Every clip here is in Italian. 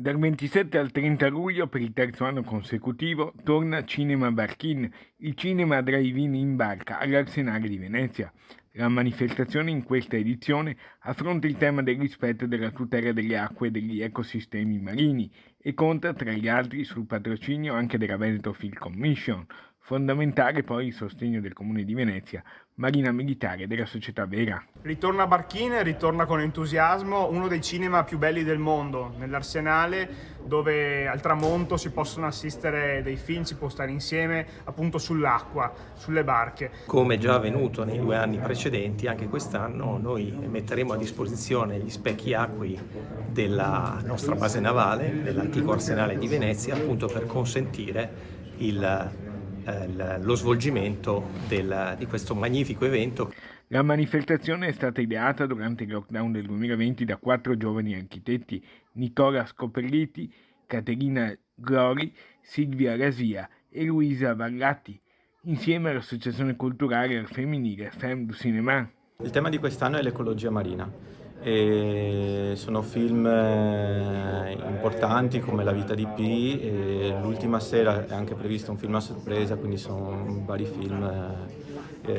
Dal 27 al 30 luglio, per il terzo anno consecutivo, torna Cinema Barchin, il cinema drive-in in barca all'Arsenale di Venezia. La manifestazione in questa edizione affronta il tema del rispetto e della tutela delle acque e degli ecosistemi marini e conta, tra gli altri, sul patrocinio anche della Veneto Film Commission. Fondamentale poi il sostegno del Comune di Venezia, Marina Militare e della società Vera. Ritorna a Barchine, ritorna con entusiasmo, uno dei cinema più belli del mondo, nell'Arsenale, dove al tramonto si possono assistere dei film, si può stare insieme appunto sull'acqua, sulle barche. Come già avvenuto nei 2 anni precedenti, anche quest'anno noi metteremo a disposizione gli specchi acquei della nostra base navale, dell'antico Arsenale di Venezia, appunto per consentire lo svolgimento di questo magnifico evento. La manifestazione è stata ideata durante il lockdown del 2020 da 4 giovani architetti: Nicola Scopelliti, Caterina Glori, Silvia Rasia e Luisa Vallati, insieme all'associazione culturale al femminile Femme du Cinéma. Il tema di quest'anno è l'ecologia marina e sono film importanti come La vita di Pi e l'ultima sera è anche previsto un film a sorpresa, quindi sono vari film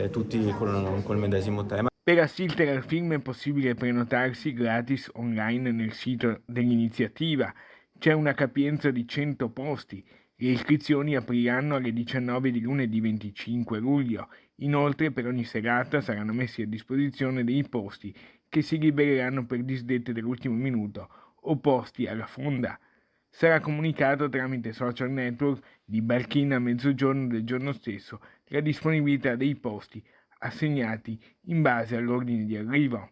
tutti col medesimo tema. Per assistere al film è possibile prenotarsi gratis online nel sito dell'iniziativa. C'è una capienza di 100 posti. Le iscrizioni apriranno alle 19 di lunedì 25 luglio. Inoltre, per ogni serata saranno messi a disposizione dei posti che si libereranno per disdette dell'ultimo minuto o posti alla fonda. Sarà comunicato tramite social network di Barchina a mezzogiorno del giorno stesso la disponibilità dei posti assegnati in base all'ordine di arrivo.